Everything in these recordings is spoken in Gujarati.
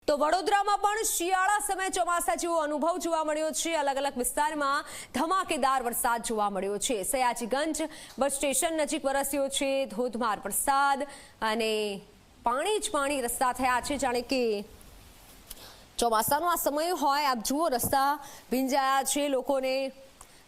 તો વડોદરામાં પણ શિયાળા સમયે ચોમાસા જેવો અનુભવ જોવા મળ્યો છે। અલગ અલગ વિસ્તારમાં ધમાકેદાર વરસાદ જોવા મળ્યો છે। સયાજીગંજ બસ સ્ટેશન નજીક વરસ્યો છે ધોધમાર વરસાદ અને પાણી જ પાણી રસ્તા થયા છે। જાણે કે ચોમાસાનો આ સમય હોય। આપ જુઓ રસ્તા ભીંજાયા છે, લોકોને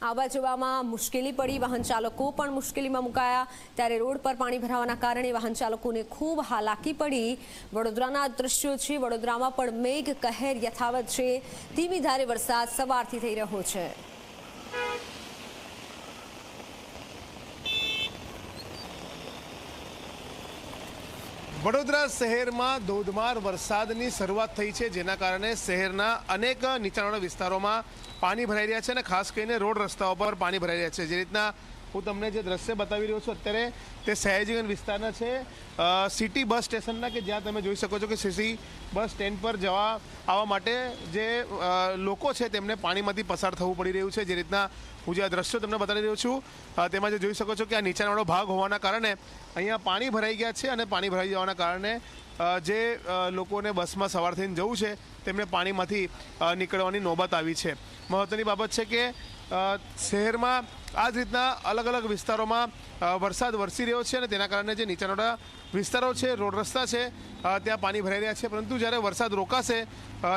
આવવા જવામાં મુશ્કેલી પડી, વાહન ચાલકો પણ મુશ્કેલીમાં મુકાયા। ત્યારે રોડ પર પાણી ભરાવાના કારણે વાહન ચાલકોને ખૂબ હાલાકી પડી। વડોદરાના દ્રશ્યો છે। વડોદરામાં પણ મેઘ કહેર યથાવત છે। ધીમી ધારે વરસાદ સવારથી થઈ રહ્યો છે। વડોદરા શહેરમાં ધોધમાર વરસાદની શરૂઆત થઈ છે, જેના કારણે શહેરના અનેક નીચાણવાળા વિસ્તારોમાં પાણી ભરાઈ રહ્યા છે અને ખાસ કરીને રોડ રસ્તાઓ પર પાણી ભરાઈ રહ્યા છે। જે રીતના હું તમને જે દ્રશ્ય બતાવી રહ્યો છું અત્યારે તે સયાજીગંજ વિસ્તારના છે, સિટી બસ સ્ટેશનના, કે જ્યાં તમે જોઈ શકો છો કે સિટી બસ સ્ટેન્ડ પર જવા આવવા માટે જે લોકો છે તેમને પાણીમાંથી પસાર થવું પડી રહ્યું છે। જે રીતના હું જે આ દ્રશ્યો તમને બતાવી રહ્યો છું તેમાં જે જોઈ શકો છો કે આ નીચાણવાળો ભાગ હોવાના કારણે અહીંયા પાણી ભરાઈ ગયા છે અને પાણી ભરાઈ જવાના કારણે જે લોકોને બસમાં સવાર થઈને જવું છે તેમને પાણીમાંથી નીકળવાની નોબત આવી છે। મહત્ત્વની બાબત છે કે શહેરમાં આ જ રીતના અલગ અલગ વિસ્તારોમાં વરસાદ વરસી રહ્યો છે અને તેના કારણે જે નીચાણવાળા વિસ્તારો છે, રોડ રસ્તા છે, ત્યાં પાણી ભરાઈ રહ્યા છે। પરંતુ જ્યારે વરસાદ રોકાશે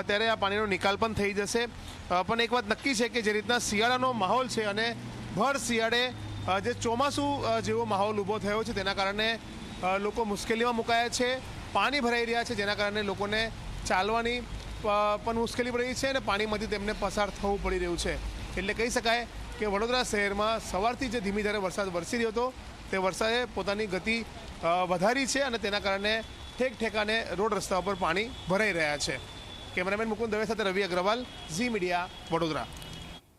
ત્યારે આ પાણીનો નિકાલ પણ થઈ જશે। પણ એક વાત નક્કી છે કે જે રીતના શિયાળાનો માહોલ છે અને ભર શિયાળે જે ચોમાસું જેવો માહોલ ઊભો થયો છે તેના કારણે લોકો મુશ્કેલીમાં મુકાયા છે, પાણી ભરાઈ રહ્યા છે, જેના કારણે લોકોને ચાલવાની પણ મુશ્કેલી પડી રહી છે અને પાણીમાંથી તેમને પસાર થવું પડી રહ્યું છે। એટલે કહી શકાય કે વડોદરા શહેરમાં સવારથી જે ધીમી ધારે વરસાદ વરસી રહ્યો હતો તે વરસાદે પોતાની ગતિ વધારી છે અને તેના કારણે ઠેક ઠેકાને રોડ રસ્તા પર પાણી ભરાઈ રહ્યા છે। કેમેરામેન મુકુંદ દવે સાથે રવિ અગ્રવાલ, ઝી મીડિયા, વડોદરા।